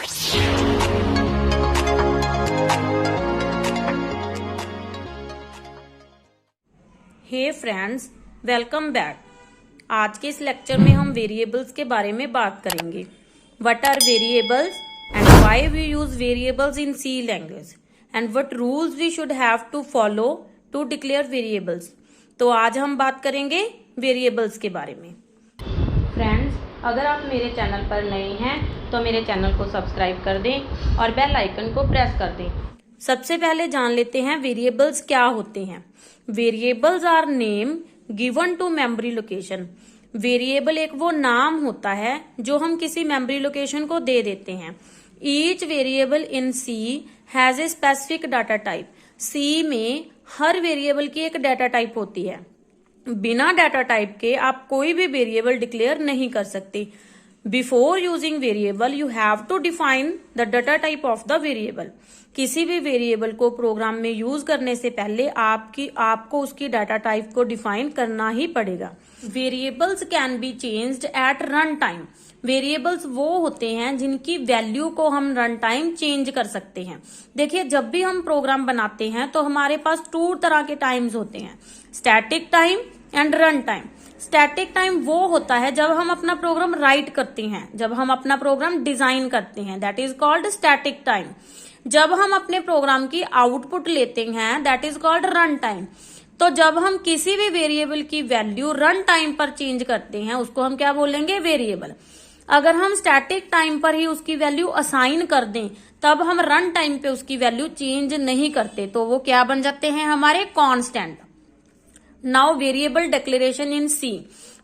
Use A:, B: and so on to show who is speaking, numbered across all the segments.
A: हे friends, welcome back. आज के इस लेक्चर में हम वेरिएबल्स के बारे में बात करेंगे। What are variables and why we use variables in C language and what rules we should have to follow to declare variables. तो आज हम बात करेंगे वेरिएबल्स के बारे में। फ्रेंड्स, अगर आप मेरे चैनल पर नए हैं तो मेरे चैनल को सब्सक्राइब कर दें और बेल आइकन को प्रेस कर दें। सबसे पहले जान लेते हैं वेरिएबल्स क्या होते हैं। Variables are name given to memory location. Variable एक वो नाम होता है जो हम किसी मेमोरी लोकेशन को दे देते हैं। Each variable in C has a specific data type. C में हर वेरिएबल की एक डाटा टाइप होती है। बिना डाटा टाइप के आप कोई भी वेरिएबल डिक्लेयर नहीं कर सकते। Before using variable you have to define the data type of the variable. किसी भी वेरिएबल को प्रोग्राम में यूज करने से पहले आपको उसकी डाटा टाइप को डिफाइन करना ही पड़ेगा। Variables can be changed at run time. Variables वो होते हैं जिनकी वैल्यू को हम रन टाइम चेंज कर सकते हैं। देखिए, जब भी हम प्रोग्राम बनाते हैं तो हमारे पास 2 तरह के टाइम्स होते हैं, static time and run time. Static time वो होता है जब हम अपना प्रोग्राम राइट करते हैं, जब हम अपना प्रोग्राम डिजाइन करते हैं, that is called static time. जब हम अपने प्रोग्राम की आउटपुट लेते हैं, that is called run time. तो जब हम किसी भी वेरिएबल की वैल्यू रन टाइम पर चेंज करते हैं उसको हम क्या बोलेंगे, वेरिएबल। अगर हम स्टैटिक टाइम पर ही उसकी वैल्यू असाइन कर दें तब हम रन टाइम पे उसकी वैल्यू चेंज नहीं करते, तो वो क्या बन जाते हैं, हमारे constant. Now variable declaration in C.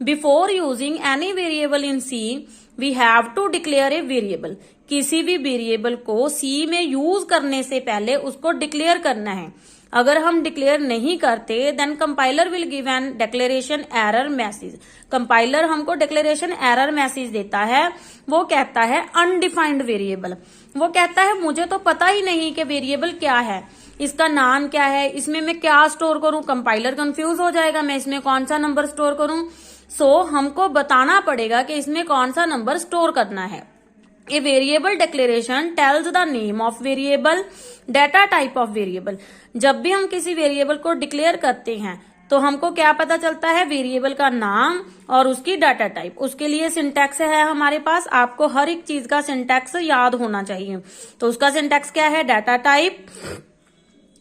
A: Before using any variable in C we have to declare a variable. किसी भी वेरिएबल को सी में यूज करने से पहले उसको डिक्लेयर करना है। अगर हम डिक्लेयर नहीं करते then compiler will give an declaration error message. Compiler हमको डिक्लेरेशन एरर मैसेज देता है। वो कहता है अनडिफाइंड वेरिएबल। वो कहता है मुझे तो पता ही नहीं कि वेरिएबल क्या है, इसका नाम क्या है, इसमें मैं क्या स्टोर करूं। कंपाइलर कंफ्यूज हो जाएगा, मैं इसमें कौन सा नंबर स्टोर करूं। सो हमको बताना पड़ेगा कि इसमें कौन सा नंबर स्टोर करना है। A variable declaration tells the name of variable, data type of variable। जब भी हम किसी वेरिएबल को डिक्लेयर करते हैं तो हमको क्या पता चलता है, वेरिएबल का नाम और उसकी डाटा टाइप। उसके लिए सिंटैक्स है हमारे पास। आपको हर एक चीज का सिंटैक्स याद होना चाहिए। तो उसका सिंटैक्स क्या है, data type,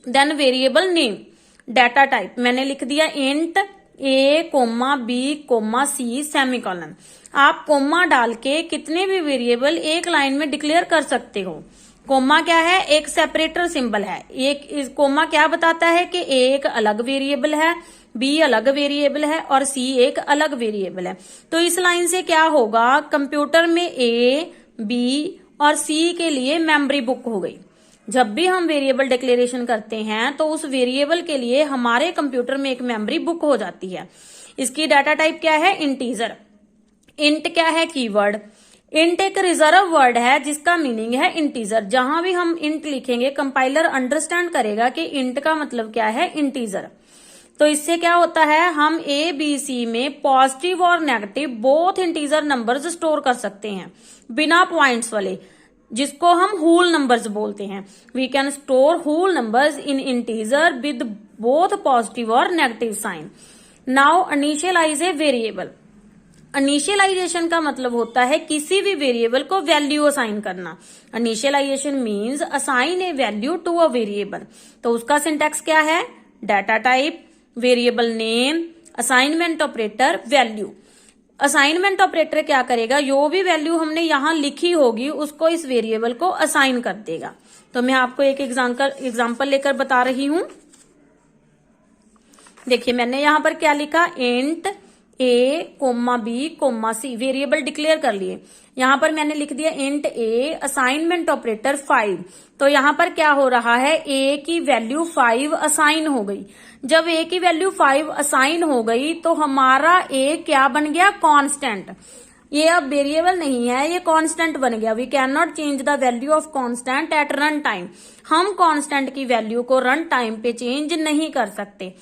A: then variable name, data type. मैंने लिख दिया int A, B, C semicolon. आप कोमा डाल के कितने भी वेरिएबल एक लाइन में डिक्लेयर कर सकते हो। कोमा क्या है, एक सेपरेटर सिंबल है। एक कोमा क्या बताता है कि A एक अलग वेरिएबल है, B अलग वेरिएबल है और C एक अलग वेरिएबल है। तो इस लाइन से क्या होगा, कंप्यूटर में A, B और C के लिए मेमोरी बुक हो गई। जब भी हम वेरिएबल डिक्लेरेशन करते हैं तो उस वेरिएबल के लिए हमारे कंप्यूटर में एक मेमोरी बुक हो जाती है। इसकी डाटा टाइप क्या है, इंटीजर। इंट क्या है, कीवर्ड। इंट एक रिजर्व वर्ड है जिसका मीनिंग है इंटीजर। जहां भी हम इंट लिखेंगे कंपाइलर अंडरस्टैंड करेगा कि इंट का मतलब क्या है, इंटीजर। तो इससे क्या होता है, हम A, B, C में पॉजिटिव और negative both integer numbers store कर सकते हैं, बिना पॉइंट्स वाले, जिसको हम होल नंबर्स बोलते हैं। We can store whole numbers in integer with both positive और negative sign. Now initialize a variable. Initialization का मतलब होता है किसी भी वेरिएबल को वैल्यू असाइन करना। Initialization means assign a value to a variable. तो उसका सिंटैक्स क्या है, data type, variable name, assignment operator, value. Assignment operator क्या करेगा, जो भी वैल्यू हमने यहां लिखी होगी उसको इस वेरिएबल को असाइन कर देगा। तो मैं आपको एक एग्जांपल लेकर बता रही हूं। देखिए, मैंने यहां पर क्या लिखा, int A, B, C variable declare कर लिए। यहां पर मैंने लिख दिया इंट A, असाइनमेंट ऑपरेटर 5। तो यहां पर क्या हो रहा है, A की वैल्यू 5 असाइन हो गई। जब A की वैल्यू 5 असाइन हो गई तो हमारा A क्या बन गया, कांस्टेंट। ये अब वेरिएबल नहीं है, ये कांस्टेंट बन गया। We can not change the value of constant at run time. हम कांस्टेंट की वैल्यू को रन टाइम पे चेंज नहीं कर सकते।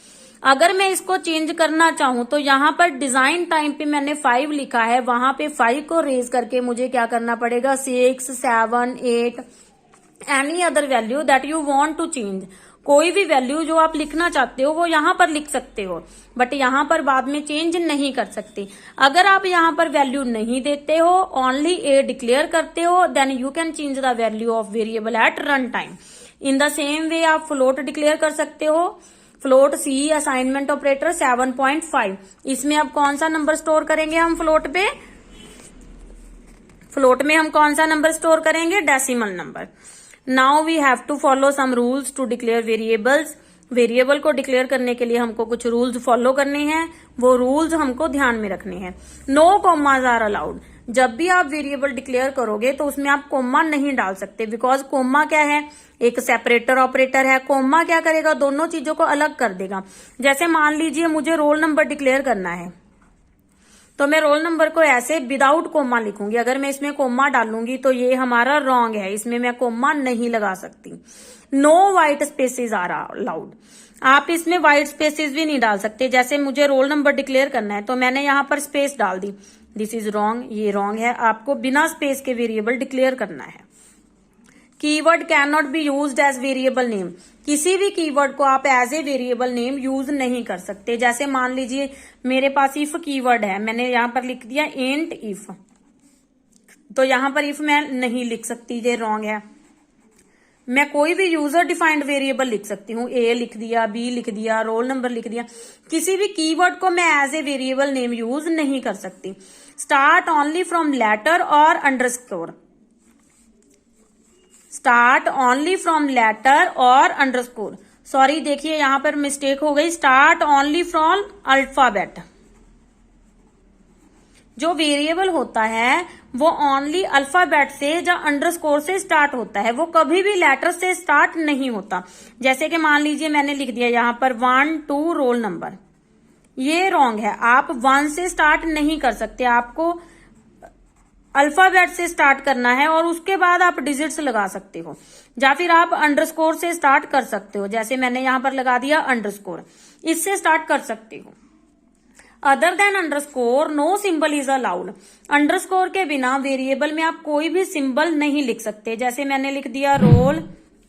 A: अगर मैं इसको चेंज करना चाहूं तो यहाँ पर डिजाइन टाइम पे मैंने 5 लिखा है, वहां पे 5 को रेज करके मुझे क्या करना पड़ेगा, 6, 7, 8 any other value that you want to change. कोई भी वैल्यू जो आप लिखना चाहते हो वो यहाँ पर लिख सकते हो, बट यहाँ पर बाद में चेंज नहीं कर सकते। अगर आप यहाँ पर वैल्यू नहीं देते हो, ओनली ए डिक्लेयर करते हो, then you can change the value of variable at run time. In the same way आप फ्लोट डिक्लेयर कर सकते हो। फ्लोट सी असाइनमेंट ऑपरेटर 7.5, इसमें अब कौन सा नंबर स्टोर करेंगे हम फ्लोट पे, फ्लोट में हम कौन सा नंबर स्टोर करेंगे, decimal number. Now we have to follow some rules to declare variables. Variable को डिक्लेयर करने के लिए हमको कुछ रूल्स फॉलो करने हैं, वो रूल्स हमको ध्यान में रखने हैं। No commas are allowed. जब भी आप वेरिएबल डिक्लेयर करोगे तो उसमें आप कोमा नहीं डाल सकते, बिकॉज कोमा क्या है, एक सेपरेटर ऑपरेटर है। कोमा क्या करेगा, दोनों चीजों को अलग कर देगा। जैसे मान लीजिए मुझे रोल नंबर डिक्लेयर करना है, तो मैं रोल नंबर को ऐसे विदाउट कोमा लिखूंगी। अगर मैं इसमें कोमा डालूंगी तो ये हमारा रॉन्ग है, इसमें मैं कोमा नहीं लगा सकती। No white spaces are allowed. आप इसमें व्हाइट स्पेसेस भी नहीं डाल सकते। जैसे मुझे रोल नंबर डिक्लेयर करना है तो मैंने यहां पर स्पेस डाल दी, दिस इज रॉन्ग, ये रॉन्ग है। आपको बिना स्पेस के वेरिएबल डिक्लेयर करना है। Keyword can not be used as variable name. किसी भी कीवर्ड को आप as a variable name use नहीं कर सकते। जैसे मान लीजिए मेरे पास इफ कीवर्ड है, मैंने यहां पर लिख दिया इंट इफ, तो यहां पर इफ मैं नहीं लिख सकती, ये रॉन्ग है। मैं कोई भी यूजर डिफाइंड वेरिएबल लिख सकती हूँ, ए लिख दिया, बी लिख दिया, रोल नंबर लिख दिया। किसी भी कीवर्ड को मैं as a variable name use नहीं कर सकती। स्टार्ट ओनली फ्रॉम लेटर और underscore. Start only from letter और अंडरस्कोर। सॉरी, देखिए यहां पर मिस्टेक हो गई, स्टार्ट ओनली फ्रॉम अल्फाबेट। जो वेरिएबल होता है वो ओनली अल्फाबेट से या अंडरस्कोर से स्टार्ट होता है, वो कभी भी लेटर से स्टार्ट नहीं होता। जैसे कि मान लीजिए मैंने लिख दिया यहां पर 1 2 रोल नंबर, ये रॉन्ग है। आप 1 से स्टार्ट नहीं कर सकते, आपको अल्फाबेट से स्टार्ट करना है और उसके बाद आप डिजिट्स लगा सकते हो, या फिर आप अंडरस्कोर से स्टार्ट कर सकते हो। जैसे मैंने यहां पर लगा दिया अंडरस्कोर, इससे स्टार्ट कर सकते हो। Other than underscore no symbol is allowed. Underscore के बिना वेरिएबल में आप कोई भी सिंबल नहीं लिख सकते। जैसे मैंने लिख दिया रोल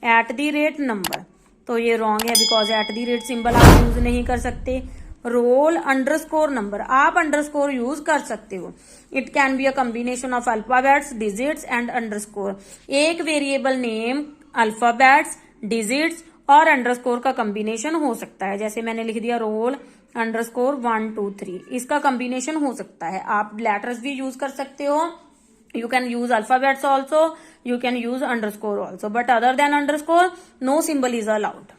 A: @नंबर, तो ये रॉन्ग है, बिकॉज @ सिंबल आप यूज नहीं कर सकते। रोल अंडरस्कोर नंबर आप अंडरस्कोर यूज कर सकते हो। It can be a combination of alphabets, digits and underscore. एक वेरिएबल नेम अल्फाबेट्स, डिजिट्स और अंडरस्कोर का कॉम्बिनेशन हो सकता है। जैसे मैंने लिख दिया रोल अंडरस्कोर 1 2 3, इसका कॉम्बिनेशन हो सकता है। आप लेटर्स भी यूज कर सकते हो, you can use alphabets also, you can use underscore also, but other than underscore no symbol is allowed.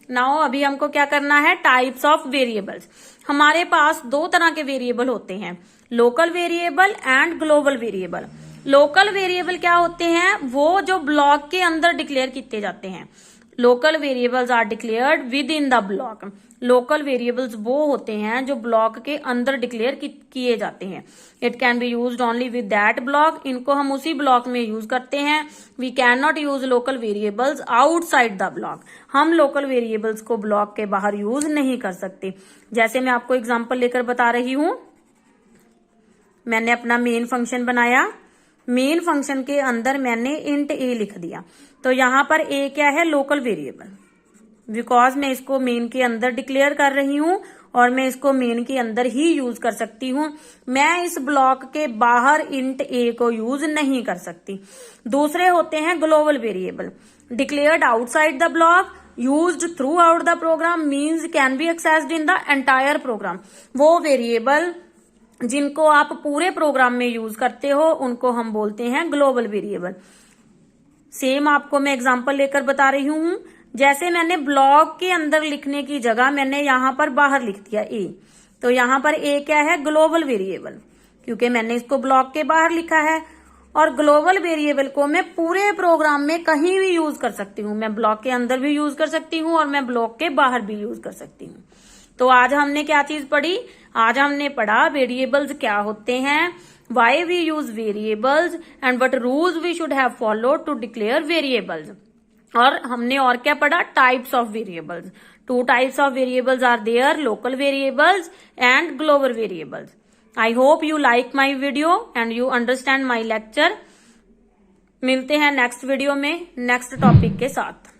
A: Now अभी हमको क्या करना है, टाइप्स ऑफ वेरिएबल्स। हमारे पास 2 तरह के वेरिएबल होते हैं, local variable and global variable. Local variable क्या होते हैं, वो जो ब्लॉक के अंदर डिक्लेयर किए जाते हैं। Local variables are declared with in the block. Local variables वो होते हैं जो ब्लॉक के अंदर डिक्लेयर किए जाते हैं। It can be used only with that block. इनको हम उसी ब्लॉक में यूज करते हैं। We can not use local variables outside the block. हम लोकल वेरिएबल्स को ब्लॉक के बाहर यूज नहीं कर सकते। जैसे मैं आपको एग्जांपल लेकर बता रही हूं, मैंने अपना मेन फंक्शन बनाया, मेन फंक्शन के अंदर मैंने इंट ए लिख दिया, तो यहां पर ए क्या है, लोकल वेरिएबल, बिकॉज मैं इसको मेन के अंदर डिक्लेयर कर रही हूं और मैं इसको मेन के अंदर ही यूज कर सकती हूं। मैं इस ब्लॉक के बाहर इंट ए को यूज नहीं कर सकती। दूसरे होते हैं global variable, declared outside the block, used through out the program, means can be accessed in the entire program. वो वेरिएबल जिनको आप पूरे प्रोग्राम में यूज करते हो उनको हम बोलते हैं ग्लोबल वेरिएबल। सेम आपको मैं एग्जांपल लेकर बता रही हूं। जैसे मैंने ब्लॉक के अंदर लिखने की जगह मैंने यहां पर बाहर लिख दिया ए, तो यहां पर ए क्या है, ग्लोबल वेरिएबल, क्योंकि मैंने इसको ब्लॉक के बाहर लिखा है। और ग्लोबल वेरिएबल को मैं पूरे प्रोग्राम में कहीं भी यूज कर सकती हूँ। मैं ब्लॉक के अंदर भी यूज कर सकती हूँ और मैं ब्लॉक के बाहर भी यूज कर सकती हूँ। तो आज हमने क्या चीज पढ़ी, आज हमने पढ़ा वेरिएबल्स क्या होते हैं, why we use variables and what rules we should have follow to declare variables. और हमने और क्या पढ़ा, types of variables. Two types of variables are there, local variables and global variables. I hope you like my video and you understand my lecture. मिलते हैं next video में next topic के साथ.